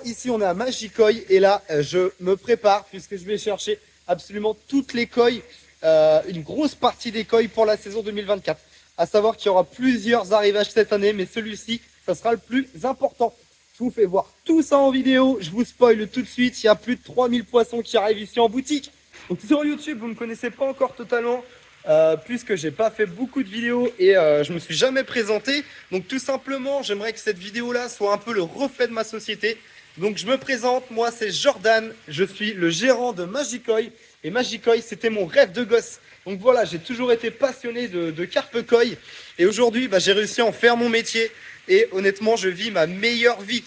Ici on est à Magikoi et là je me prépare puisque je vais chercher absolument toutes les koi, une grosse partie des koi pour la saison 2024. À savoir qu'il y aura plusieurs arrivages cette année, mais celui-ci, ça sera le plus important. Je vous fais voir tout ça en vidéo, je vous spoil tout de suite, il y a plus de 3000 poissons qui arrivent ici en boutique. Donc sur YouTube, vous ne me connaissez pas encore totalement, puisque j'ai pas fait beaucoup de vidéos et je me suis jamais présenté. Donc tout simplement, j'aimerais que cette vidéo-là soit un peu le reflet de ma société. Donc je me présente, moi c'est Jordan, je suis le gérant de Magikoi. Et Magikoi, c'était mon rêve de gosse. Donc voilà, j'ai toujours été passionné de carpe koi. Et aujourd'hui, j'ai réussi à en faire mon métier. Et honnêtement, je vis ma meilleure vie.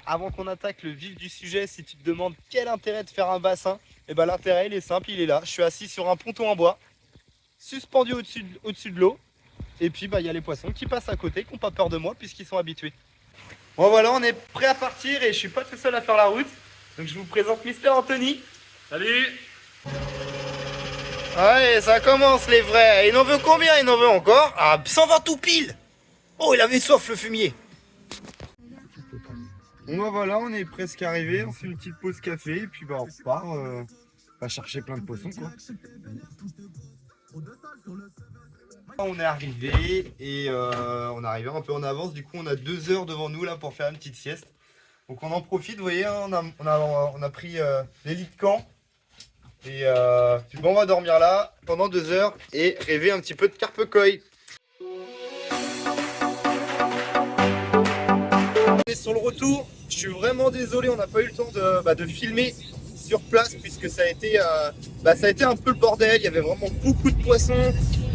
Avant qu'on attaque le vif du sujet, si tu te demandes quel intérêt de faire un bassin, et l'intérêt il est simple, il est là. Je suis assis sur un ponton en bois, suspendu au-dessus de l'eau. Et puis il y a les poissons qui passent à côté, qui n'ont pas peur de moi puisqu'ils sont habitués. Bon voilà, on est prêt à partir et je suis pas tout seul à faire la route. Donc je vous présente Mister Anthony. Salut. Ouais, ça commence les vrais. Il en veut combien? Il en veut encore? Ah, 120 tout pile. Oh, il avait soif le fumier. Bon voilà, on est presque arrivé. On fait une petite pause café et puis on repart chercher plein de poissons quoi. On est arrivé et on est arrivé un peu en avance. Du coup, on a 2 heures devant nous là pour faire une petite sieste. Donc on en profite, vous voyez, hein, on a pris les lits de camp. Et on va dormir là pendant 2 heures et rêver un petit peu de carpe koi. On est sur le retour. Je suis vraiment désolé, on n'a pas eu le temps de filmer sur place puisque ça a été un peu le bordel. Il y avait vraiment beaucoup de poissons.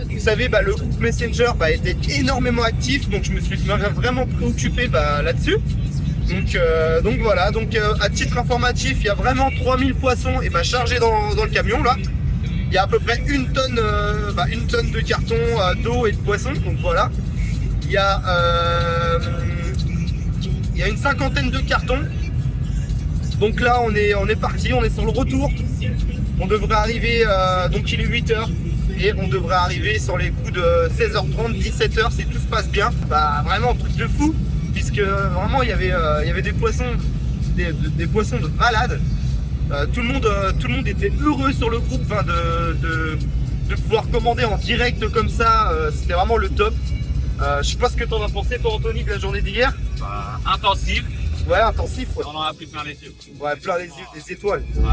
Vous savez, le groupe Messenger était énormément actif, donc je me suis vraiment préoccupé là-dessus. Donc voilà, à titre informatif, il y a vraiment 3000 poissons chargés dans le camion là. Il y a à peu près une tonne de carton d'eau et de poissons, donc voilà. Il y a une cinquantaine de cartons. Donc là on est parti, on est sur le retour. On devrait arriver, donc il est 8h. Et on devrait arriver sur les coups de 16h30, 17h si tout se passe bien. Vraiment un truc de fou, puisque vraiment il y avait des poissons, des poissons de malade. Tout le monde était heureux sur le groupe de pouvoir commander en direct comme ça. C'était vraiment le top. Je sais pas ce que t'en as pensé toi Anthony de la journée d'hier. Intensif. Ouais, intensif. Ouais. On en a pris plein les yeux. Ouais, plein les yeux, des étoiles. Ouais.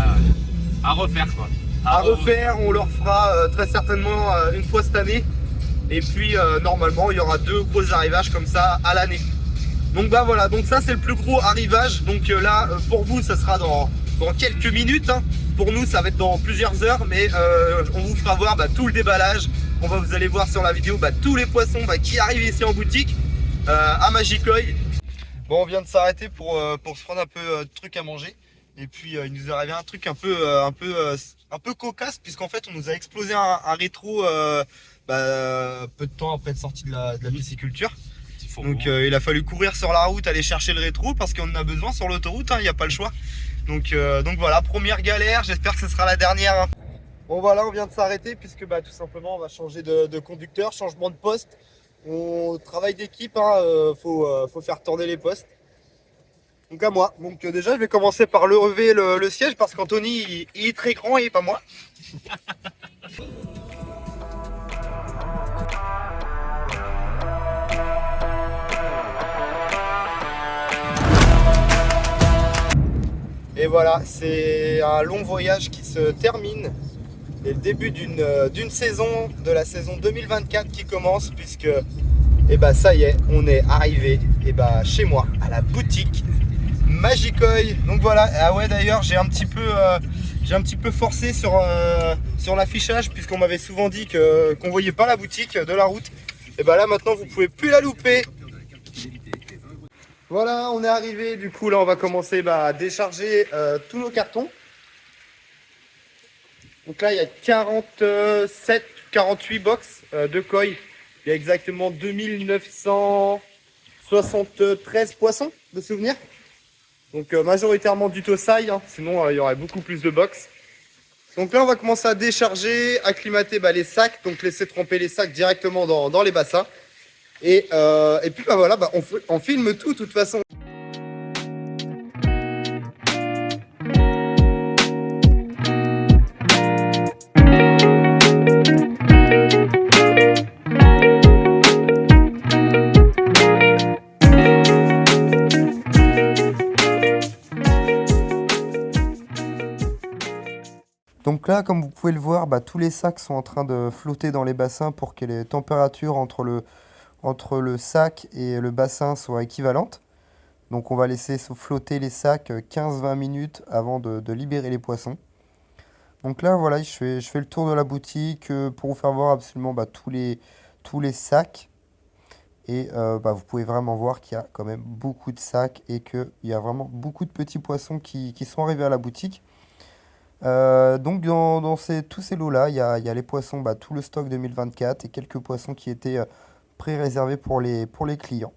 À refaire quoi. À refaire, on leur fera très certainement une fois cette année. Et puis normalement il y aura 2 gros arrivages comme ça à l'année. Donc voilà, donc ça c'est le plus gros arrivage. Donc là pour vous ça sera dans quelques minutes, hein. Pour nous ça va être dans plusieurs heures. Mais on vous fera voir tout le déballage. Vous allez voir sur la vidéo tous les poissons qui arrivent ici en boutique à Magikoi. Bon, on vient de s'arrêter pour se prendre un peu de trucs à manger. Et puis il nous est arrivé un truc un peu cocasse, puisqu'en fait on nous a explosé un rétro peu de temps après être sorti de la pisciculture. Donc il a fallu courir sur la route, aller chercher le rétro parce qu'on en a besoin sur l'autoroute, il n'y a pas le choix. Donc voilà, première galère, j'espère que ce sera la dernière. Hein. Bon voilà, on vient de s'arrêter puisque tout simplement on va changer de conducteur, changement de poste. On travaille d'équipe, faut faire tourner les postes. Donc à moi. Donc déjà je vais commencer par lever le siège parce qu'Anthony il est très grand et pas moi. Et voilà, c'est un long voyage qui se termine. Et le début d'une saison, de la saison 2024 qui commence puisque ça y est, on est arrivé chez moi, à la boutique Magikoi. Donc voilà, ah ouais d'ailleurs j'ai un petit peu forcé sur l'affichage puisqu'on m'avait souvent dit qu'on voyait pas la boutique de la route. Et là maintenant vous pouvez plus la louper. Voilà, on est arrivé, du coup là on va commencer à décharger tous nos cartons. Donc là il y a 47, 48 box de koi. Il y a exactement 2973 poissons de souvenirs. Donc majoritairement du Tosai, hein, sinon il y aurait beaucoup plus de box. Donc là on va commencer à décharger, acclimater les sacs, donc laisser tremper les sacs directement dans les bassins. Et puis voilà, on filme tout de toute façon. Donc là, comme vous pouvez le voir, bah, tous les sacs sont en train de flotter dans les bassins pour que les températures entre le sac et le bassin soient équivalentes. Donc on va laisser flotter les sacs 15-20 minutes avant de libérer les poissons. Donc là, voilà, je fais le tour de la boutique pour vous faire voir absolument bah, tous les sacs. Et bah, vous pouvez vraiment voir qu'il y a quand même beaucoup de sacs et qu'il y a vraiment beaucoup de petits poissons qui sont arrivés à la boutique. Donc dans tous ces lots-là, il y a les poissons, bah, tout le stock 2024 et quelques poissons qui étaient pré-réservés pour les clients.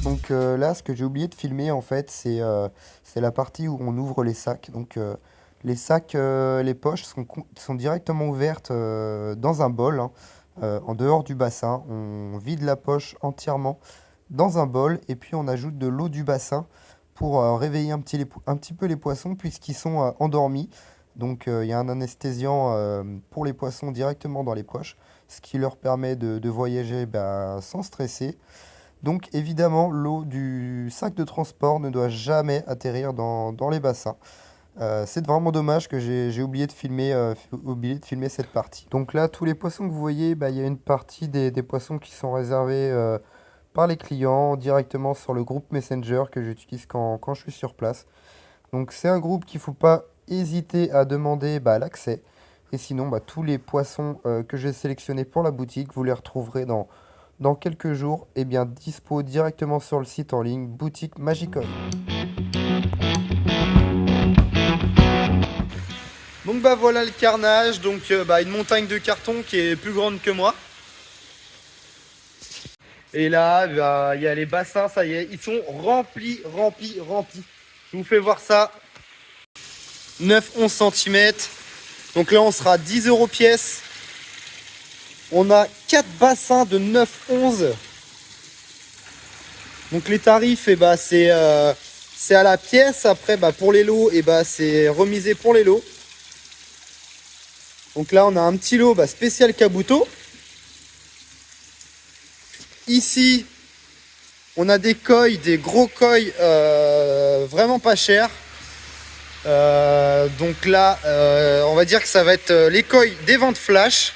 Donc là, ce que j'ai oublié de filmer, en fait, c'est la partie où on ouvre les sacs. Donc les sacs, les poches sont directement ouvertes dans un bol, hein, en dehors du bassin. On vide la poche entièrement dans un bol et puis on ajoute de l'eau du bassin pour réveiller un petit peu les poissons puisqu'ils sont endormis. Donc il y a un anesthésiant pour les poissons directement dans les poches, ce qui leur permet de voyager bah, sans stresser. Donc évidemment, l'eau du sac de transport ne doit jamais atterrir dans les bassins. C'est vraiment dommage que j'ai oublié de filmer cette partie. Donc là, tous les poissons que vous voyez, bah, il y a une partie des poissons qui sont réservés par les clients directement sur le groupe Messenger que j'utilise quand je suis sur place. Donc c'est un groupe qu'il ne faut pas hésiter à demander bah, l'accès. Et sinon, bah, tous les poissons que j'ai sélectionnés pour la boutique, vous les retrouverez dans quelques jours, et bien dispo directement sur le site en ligne Boutique Magicoy. Donc bah voilà le carnage, donc bah, une montagne de carton qui est plus grande que moi. Et là, bah, il y a les bassins, ça y est, ils sont remplis. Je vous fais voir ça. 9-11 cm. Donc là, on sera à 10 € pièce. On a 4 bassins de 9-11. Donc les tarifs, et bah, c'est à la pièce. Après, bah, pour les lots, et bah, c'est remisé pour les lots. Donc là, on a un petit lot bah, spécial Kabuto. Ici, on a des koi, des gros koi vraiment pas chers. Donc là, on va dire que ça va être les koi des ventes flash.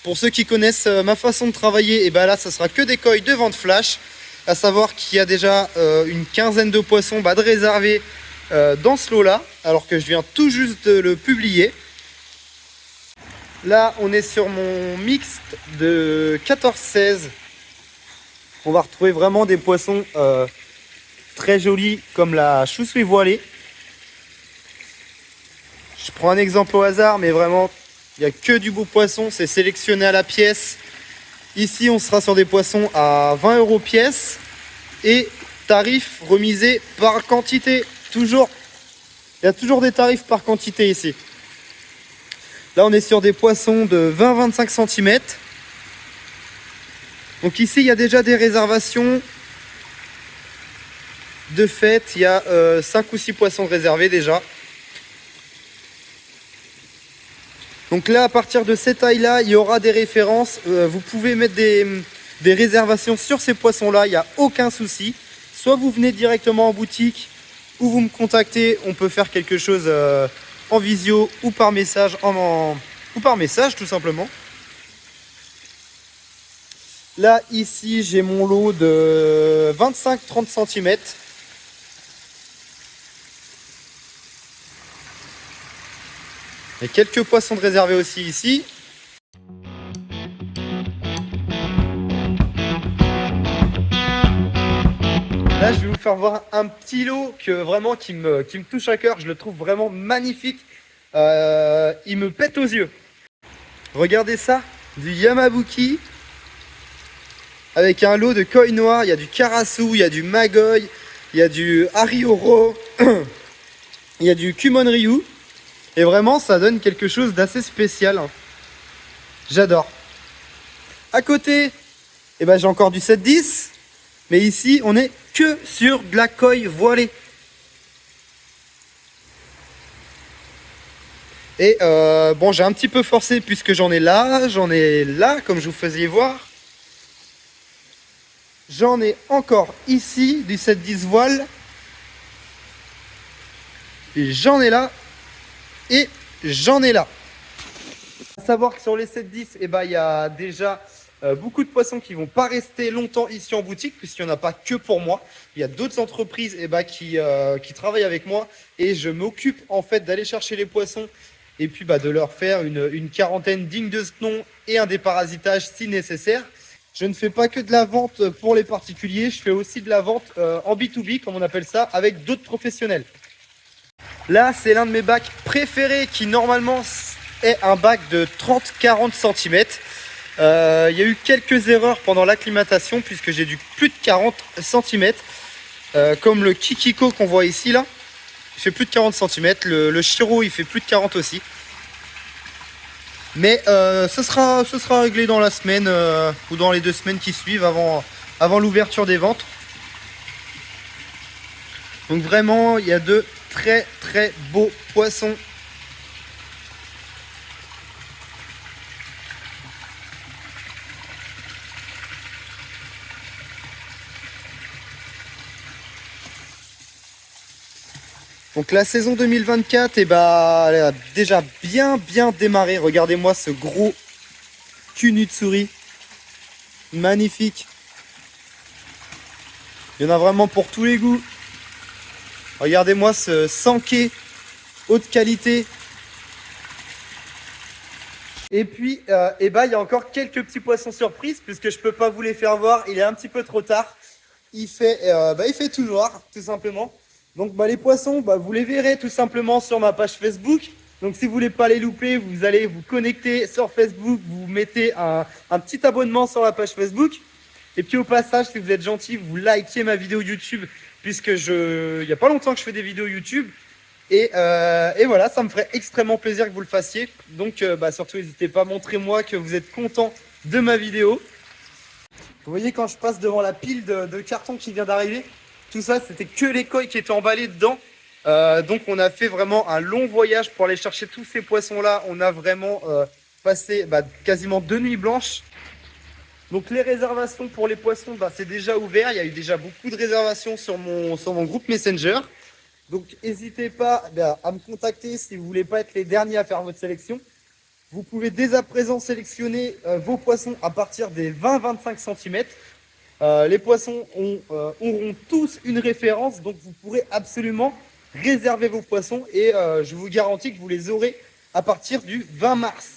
Pour ceux qui connaissent ma façon de travailler, et ben là, ça sera que des koi de vente flash. À savoir qu'il y a déjà une quinzaine de poissons de réservés dans ce lot-là, alors que je viens tout juste de le publier. Là, on est sur mon mixte de 14-16. On va retrouver vraiment des poissons très jolis comme la chou-souris voilée. Je prends un exemple au hasard, mais vraiment, il n'y a que du beau poisson. C'est sélectionné à la pièce. Ici, on sera sur des poissons à 20 € pièce. Et tarif remisé par quantité. Toujours. Il y a toujours des tarifs par quantité ici. Là, on est sur des poissons de 20-25 cm. Donc ici, il y a déjà des réservations. De fait, il y a 5 ou 6 poissons réservés déjà. Donc là, à partir de cette taille-là, il y aura des références. Vous pouvez mettre des réservations sur ces poissons-là, il n'y a aucun souci. Soit vous venez directement en boutique, ou vous me contactez, on peut faire quelque chose en visio ou par message, ou par message tout simplement. Là, ici, j'ai mon lot de 25-30 cm. Il y a quelques poissons de réservés aussi ici. Là, je vais vous faire voir un petit lot qui me touche à cœur. Je le trouve vraiment magnifique. Il me pète aux yeux. Regardez ça, du Yamabuki avec un lot de koi noir. Il y a du karasu, il y a du magoi, il y a du harioro, il y a du kumonryu. Et vraiment, ça donne quelque chose d'assez spécial. J'adore. À côté, eh ben, j'ai encore du 7-10. Mais ici, on est que sur de la koi voilée. Et bon, j'ai un petit peu forcé puisque j'en ai là, comme je vous faisais voir. J'en ai encore ici du 7-10 voile. Et j'en ai là. Et j'en ai là. À savoir que sur les 7-10, eh ben, il y a déjà beaucoup de poissons qui ne vont pas rester longtemps ici en boutique, puisqu'il n'y en a pas que pour moi. Il y a d'autres entreprises eh ben, qui travaillent avec moi et je m'occupe en fait d'aller chercher les poissons et puis de leur faire une quarantaine digne de ce nom et un déparasitage si nécessaire. Je ne fais pas que de la vente pour les particuliers, je fais aussi de la vente en B2B, comme on appelle ça, avec d'autres professionnels. Là, c'est l'un de mes bacs préférés qui normalement est un bac de 30-40 cm. Il y a eu quelques erreurs pendant l'acclimatation puisque j'ai du plus de 40 cm. Comme le Kikiko qu'on voit ici là, il fait plus de 40 cm. Le Shiro il fait plus de 40 aussi. Mais ce sera réglé dans la semaine ou dans les 2 semaines qui suivent avant l'ouverture des ventes. Donc vraiment il y a de très très beaux poissons. Donc la saison 2024, elle a déjà bien démarré. Regardez-moi ce gros Kunutsuri. Magnifique. Il y en a vraiment pour tous les goûts. Regardez-moi ce Sankei haute qualité. Et puis, il y a encore quelques petits poissons surprises puisque je peux pas vous les faire voir. Il est un petit peu trop tard. Il fait tout noir, tout simplement. Donc les poissons, vous les verrez tout simplement sur ma page Facebook. Donc si vous voulez pas les louper, vous allez vous connecter sur Facebook, vous mettez un petit abonnement sur la page Facebook. Et puis au passage, si vous êtes gentil, vous likez ma vidéo YouTube, puisque il n'y a pas longtemps que je fais des vidéos YouTube. Et voilà, ça me ferait extrêmement plaisir que vous le fassiez. Donc surtout, n'hésitez pas, montrez-moi que vous êtes content de ma vidéo. Vous voyez quand je passe devant la pile de cartons qui vient d'arriver, tout ça, c'était que les koi qui étaient emballés dedans. Donc, on a fait vraiment un long voyage pour aller chercher tous ces poissons-là. On a vraiment passé quasiment 2 nuits blanches. Donc, les réservations pour les poissons, c'est déjà ouvert. Il y a eu déjà beaucoup de réservations sur mon groupe Messenger. Donc, n'hésitez pas à me contacter si vous ne voulez pas être les derniers à faire votre sélection. Vous pouvez dès à présent sélectionner vos poissons à partir des 20-25 cm. Les poissons auront tous une référence, donc vous pourrez absolument réserver vos poissons et je vous garantis que vous les aurez à partir du 20 mars.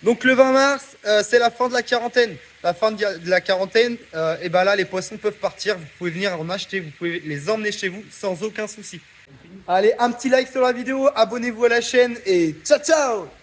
Donc le 20 mars, c'est la fin de la quarantaine. La fin de la quarantaine, et là les poissons peuvent partir, vous pouvez venir en acheter, vous pouvez les emmener chez vous sans aucun souci. Allez, un petit like sur la vidéo, abonnez-vous à la chaîne et ciao ciao!